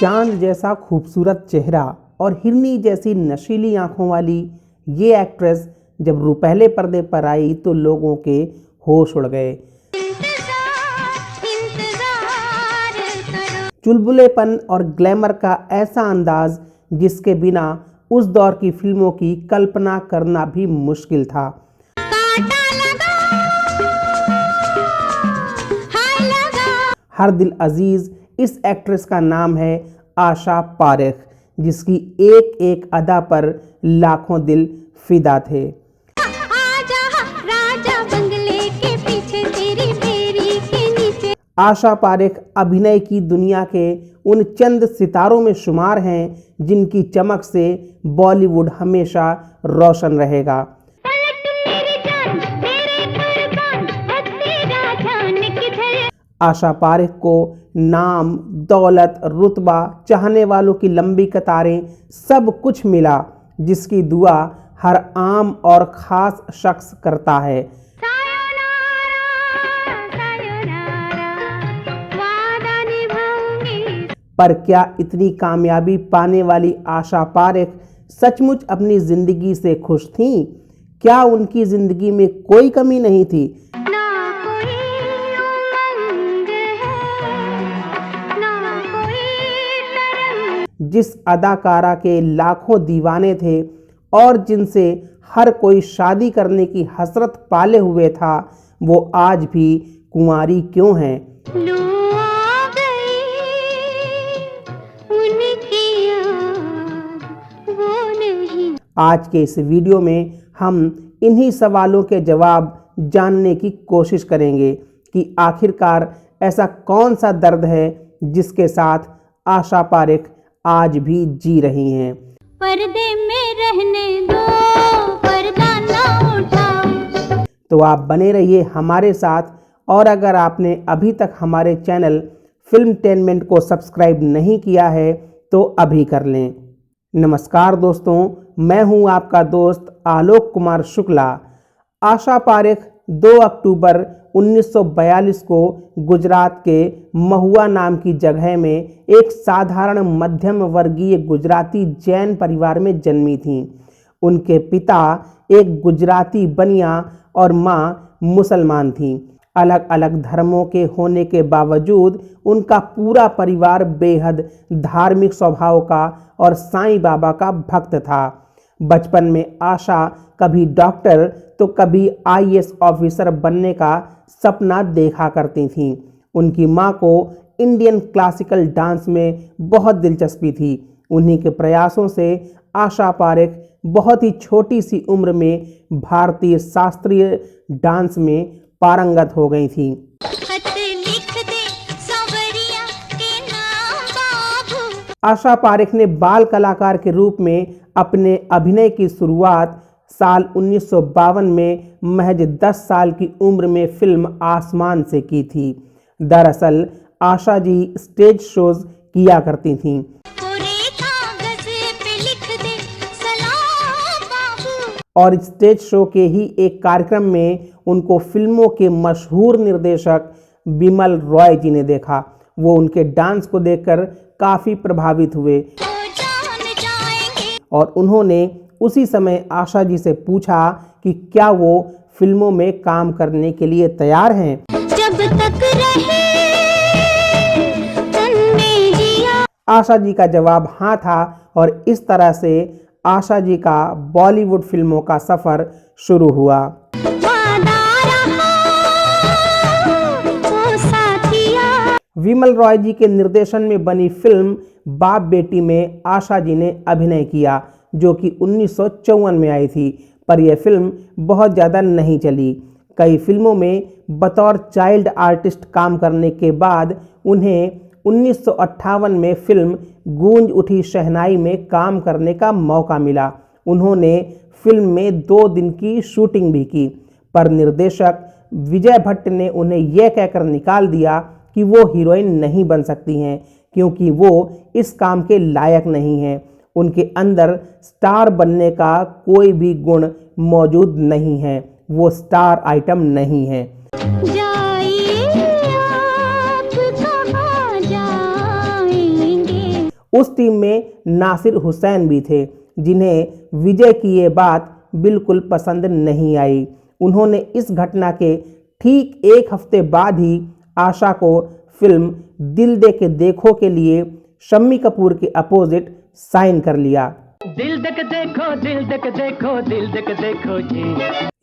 चांद जैसा खूबसूरत चेहरा और हिरनी जैसी नशीली आंखों वाली ये एक्ट्रेस जब रुपहले पर्दे पर आई तो लोगों के होश उड़ गए। चुलबुलेपन और ग्लैमर का ऐसा अंदाज जिसके बिना उस दौर की फिल्मों की कल्पना करना भी मुश्किल था। हर दिल अजीज इस एक्ट्रेस का नाम है आशा पारेख, जिसकी एक एक अदा पर लाखों दिल फिदा थे। आशा पारेख अभिनय की दुनिया के उन चंद सितारों में शुमार हैं जिनकी चमक से बॉलीवुड हमेशा रोशन रहेगा। आशा पारेख को नाम, दौलत, रुतबा, चाहने वालों की लंबी कतारें, सब कुछ मिला जिसकी दुआ हर आम और खास शख्स करता है। पर क्या इतनी कामयाबी पाने वाली आशा पारेख सचमुच अपनी जिंदगी से खुश थीं? क्या उनकी जिंदगी में कोई कमी नहीं थी? जिस अदाकारा के लाखों दीवाने थे और जिनसे हर कोई शादी करने की हसरत पाले हुए था, वो आज भी कुंवारी क्यों हैं? आज के इस वीडियो में हम इन्हीं सवालों के जवाब जानने की कोशिश करेंगे कि आखिरकार ऐसा कौन सा दर्द है जिसके साथ आशा पारेख आज भी जी रही हैं। पर्दे में रहने दो, पर्दा ना उठाओ। तो आप बने रहिए हमारे साथ, और अगर आपने अभी तक हमारे चैनल फिल्मटेनमेंट को सब्सक्राइब नहीं किया है तो अभी कर लें। नमस्कार दोस्तों, मैं हूं आपका दोस्त आलोक कुमार शुक्ला। आशा पारेख 2 अक्टूबर 1942 को गुजरात के महुआ नाम की जगह में एक साधारण मध्यम वर्गीय गुजराती जैन परिवार में जन्मी थीं। उनके पिता एक गुजराती बनिया और मां मुसलमान थीं। अलग अलग धर्मों के होने के बावजूद उनका पूरा परिवार बेहद धार्मिक स्वभाव का और साईं बाबा का भक्त था। बचपन में आशा कभी डॉक्टर तो कभी आईएएस ऑफिसर बनने का सपना देखा करती थीं। उनकी मां को इंडियन क्लासिकल डांस में बहुत दिलचस्पी थी। उन्हीं के प्रयासों से आशा पारेख बहुत ही छोटी सी उम्र में भारतीय शास्त्रीय डांस में पारंगत हो गई थीं। आशा पारेख ने बाल कलाकार के रूप में अपने अभिनय की शुरुआत साल 1952 में महज 10 साल की उम्र में फिल्म आसमान से की थी। दरअसल आशा जी स्टेज शोज किया करती थीं। और स्टेज शो के ही एक कार्यक्रम में उनको फिल्मों के मशहूर निर्देशक बिमल रॉय जी ने देखा। वो उनके डांस को देखकर काफ़ी प्रभावित हुए और उन्होंने उसी समय आशा जी से पूछा कि क्या वो फिल्मों में काम करने के लिए तैयार हैं। जब तक रहे तन में जिया। आशा जी का जवाब हाँ था और इस तरह से आशा जी का बॉलीवुड फिल्मों का सफर शुरू हुआ। विमल रॉय जी के निर्देशन में बनी फिल्म बाप बेटी में आशा जी ने अभिनय किया, जो कि 1954 में आई थी, पर यह फिल्म बहुत ज़्यादा नहीं चली। कई फिल्मों में बतौर चाइल्ड आर्टिस्ट काम करने के बाद उन्हें 1958 में फिल्म गूंज उठी शहनाई में काम करने का मौका मिला। उन्होंने फिल्म में 2 दिन की शूटिंग भी की, पर निर्देशक विजय भट्ट ने उन्हें यह कहकर निकाल दिया कि वो हीरोइन नहीं बन सकती हैं क्योंकि वो इस काम के लायक नहीं हैं। उनके अंदर स्टार बनने का कोई भी गुण मौजूद नहीं है, वो स्टार आइटम नहीं है। उस टीम में नासिर हुसैन भी थे, जिन्हें विजय की ये बात बिल्कुल पसंद नहीं आई। उन्होंने इस घटना के ठीक एक हफ्ते बाद ही आशा को फिल्म दिल दे के देखो के लिए शम्मी कपूर के अपोजिट साइन कर लिया। दिल दे के देखो, दिल दे के देखो, दिल दे के देखो जी।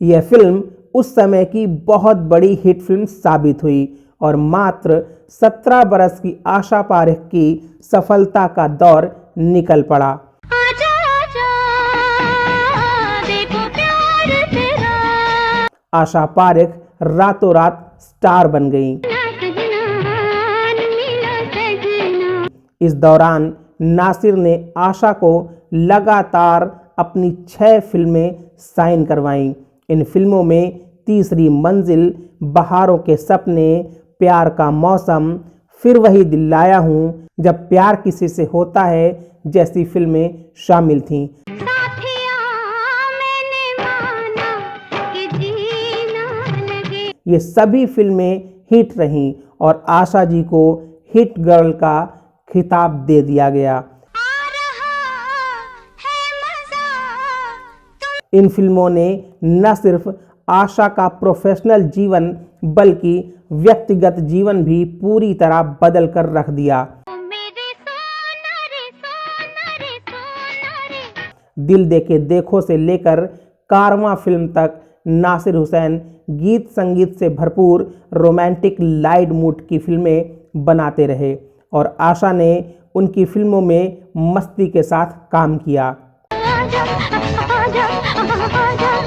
यह फिल्म उस समय की बहुत बड़ी हिट फिल्म साबित हुई और मात्र 17 बरस की आशा पारेख की सफलता का दौर निकल पड़ा। आजा आजा देखो प्यार तेरा, आशा पारेख रातों रात स्टार बन गईं। ना सजना मिला सजना। इस दौरान नासिर ने आशा को लगातार अपनी 6 फिल्में साइन करवाईं। इन फिल्मों में तीसरी मंजिल, बहारों के सपने, प्यार का मौसम, फिर वही दिल लाया हूँ, जब प्यार किसी से होता है जैसी फिल्में शामिल थीं। साथिया मैंने माना कि जीना लगे। ये सभी फिल्में हिट रहीं और आशा जी को हिट गर्ल का खिताब दे दिया गया। आ रहा है मजा। इन फिल्मों ने न सिर्फ आशा का प्रोफेशनल जीवन बल्कि व्यक्तिगत जीवन भी पूरी तरह बदल कर रख दिया। मेरे सोना रे सोना रे सोना रे। दिल दे के देखो से लेकर कारवां फिल्म तक नासिर हुसैन गीत संगीत से भरपूर रोमांटिक लाइट मूड की फिल्में बनाते रहे और आशा ने उनकी फिल्मों में मस्ती के साथ काम किया। आजा आजा आजा आजा।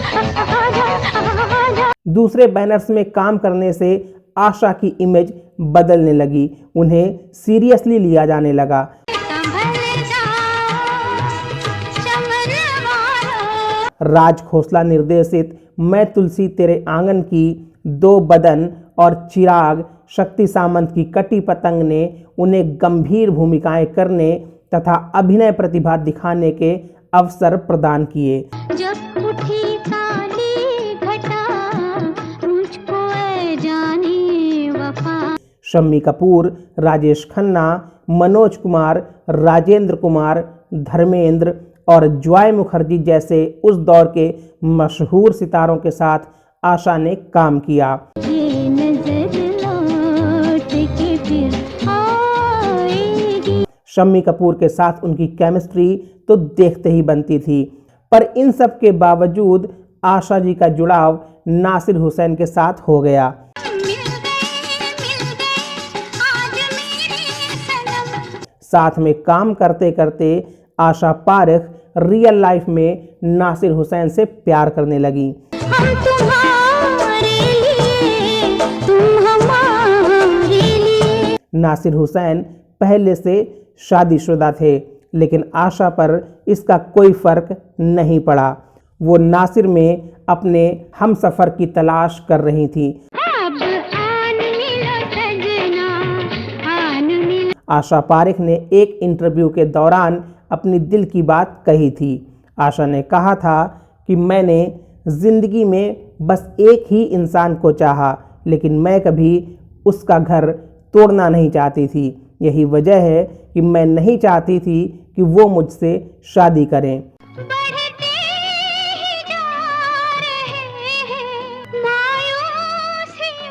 दूसरे बैनर्स में काम करने से आशा की इमेज बदलने लगी, उन्हें सीरियसली लिया जाने लगा। संभल जा चमन वालों। राज खोसला निर्देशित मैं तुलसी तेरे आंगन की, दो बदन और चिराग, शक्ति सामंत की कटी पतंग ने उन्हें गंभीर भूमिकाएं करने तथा अभिनय प्रतिभा दिखाने के अवसर प्रदान किए। जब उठी काली घटा मुझको ऐ जाने वफा। शम्मी कपूर, राजेश खन्ना, मनोज कुमार, राजेंद्र कुमार, धर्मेंद्र और जॉय मुखर्जी जैसे उस दौर के मशहूर सितारों के साथ आशा ने काम किया। ये नजर लौट के फिर आएगी। शम्मी कपूर के साथ उनकी केमिस्ट्री तो देखते ही बनती थी, पर इन सब के बावजूद आशा जी का जुड़ाव नासिर हुसैन के साथ हो गया। मिल गए आज मेरे सनम। साथ में काम करते करते आशा पारेख रियल लाइफ में नासिर हुसैन से प्यार करने लगी। हम तुम्हारे लिए तुम हमारे लिए। नासिर हुसैन पहले से शादीशुदा थे, लेकिन आशा पर इसका कोई फर्क नहीं पड़ा। वो नासिर में अपने हमसफर की तलाश कर रही थी। अब आन मिला सजना आन मिला। आशा पारेख ने एक इंटरव्यू के दौरान अपनी दिल की बात कही थी। आशा ने कहा था कि मैंने जिंदगी में बस एक ही इंसान को चाहा, लेकिन मैं कभी उसका घर तोड़ना नहीं चाहती थी। यही वजह है कि मैं नहीं चाहती थी कि वो मुझसे शादी करें। बढ़ते ही जा रहे हैं मायूसियों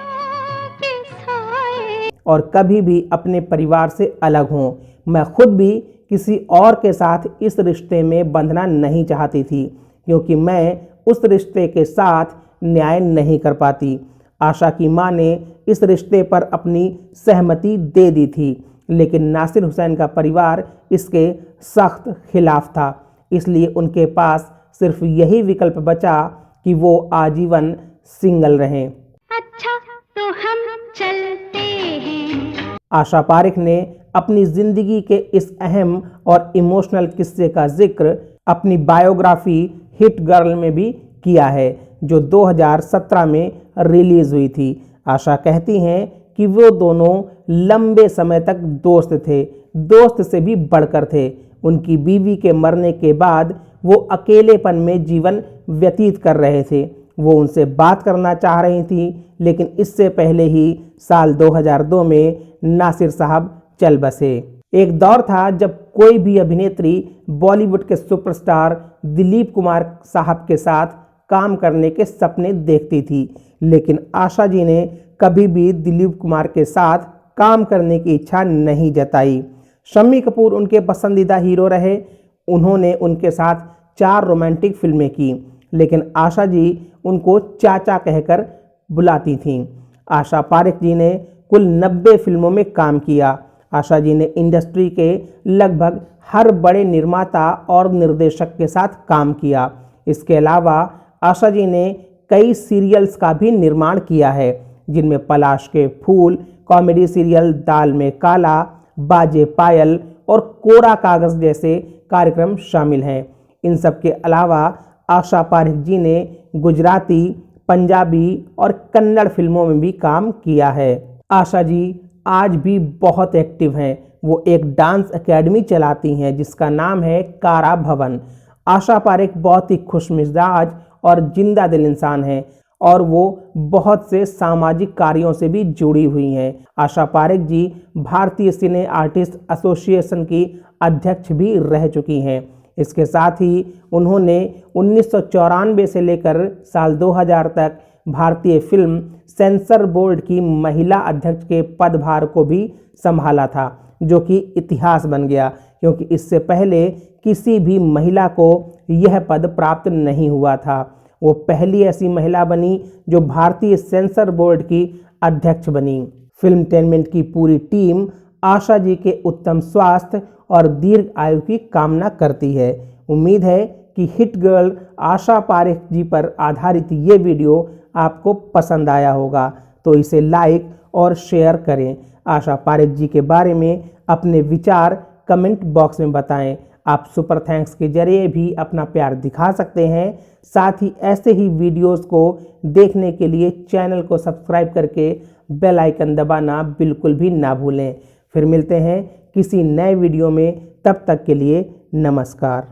के साए। और कभी भी अपने परिवार से अलग हों। मैं खुद भी किसी और के साथ इस रिश्ते में बंधना नहीं चाहती थी, क्योंकि मैं उस रिश्ते के साथ न्याय नहीं कर पाती। आशा की मां ने इस रिश्ते पर अपनी सहमति दे दी थी, लेकिन नासिर हुसैन का परिवार इसके सख्त खिलाफ था। इसलिए उनके पास सिर्फ यही विकल्प बचा कि वो आजीवन सिंगल रहें। अच्छा तो हम चलते हैं। आशा पारेख ने अपनी जिंदगी के इस अहम और इमोशनल किस्से का जिक्र अपनी बायोग्राफी हिट गर्ल में भी किया है, जो 2017 में रिलीज हुई थी। आशा कहती हैं कि वो दोनों लंबे समय तक दोस्त थे, दोस्त से भी बढ़कर थे। उनकी बीवी के मरने के बाद वो अकेलेपन में जीवन व्यतीत कर रहे थे। वो उनसे बात करना चाह रही थी, लेकिन इससे पहले ही साल 2002 में नासिर साहब चल बसे। एक दौर था जब कोई भी अभिनेत्री बॉलीवुड के सुपरस्टार दिलीप कुमार साहब के साथ काम करने के सपने देखती थी, लेकिन आशा जी ने कभी भी दिलीप कुमार के साथ काम करने की इच्छा नहीं जताई। शम्मी कपूर उनके पसंदीदा हीरो रहे। उन्होंने उनके साथ 4 रोमांटिक फिल्में की, लेकिन आशा जी उनको चाचा कहकर बुलाती थीं। आशा पारेख जी ने कुल 90 फिल्मों में काम किया। आशा जी ने इंडस्ट्री के लगभग हर बड़े निर्माता और निर्देशक के साथ काम किया। इसके अलावा आशा जी ने कई सीरियल्स का भी निर्माण किया है, जिनमें पलाश के फूल, कॉमेडी सीरियल दाल में काला, बाजे पायल और कोरा कागज जैसे कार्यक्रम शामिल हैं। इन सब के अलावा आशा पारेख जी ने गुजराती, पंजाबी और कन्नड़ फिल्मों में भी काम किया है। आशा जी आज भी बहुत एक्टिव हैं। वो एक डांस एकेडमी चलाती हैं जिसका नाम है कारा भवन। आशा पारेख बहुत ही खुशमिजाज और जिंदा दिल इंसान हैं और वो बहुत से सामाजिक कार्यों से भी जुड़ी हुई हैं। आशा पारेख जी भारतीय सिने आर्टिस्ट एसोसिएशन की अध्यक्ष भी रह चुकी हैं। इसके साथ ही उन्होंने 1994 से लेकर साल 2000 तक भारतीय फिल्म सेंसर बोर्ड की महिला अध्यक्ष के पदभार को भी संभाला था, जो कि इतिहास बन गया, क्योंकि इससे पहले किसी भी महिला को यह पद प्राप्त नहीं हुआ था। वो पहली ऐसी महिला बनी जो भारतीय सेंसर बोर्ड की अध्यक्ष बनी। फिल्मटेनमेंट की पूरी टीम आशा जी के उत्तम स्वास्थ्य और दीर्घ आयु की कामना करती है। उम्मीद है कि हिट गर्ल आशा पारेख जी पर आधारित ये वीडियो आपको पसंद आया होगा, तो इसे लाइक और शेयर करें। आशा पारेख जी के बारे में अपने विचार कमेंट बॉक्स में बताएं। आप सुपर थैंक्स के जरिए भी अपना प्यार दिखा सकते हैं। साथ ही ऐसे ही वीडियोस को देखने के लिए चैनल को सब्सक्राइब करके बेल आइकन दबाना बिल्कुल भी ना भूलें। फिर मिलते हैं किसी नए वीडियो में, तब तक के लिए नमस्कार।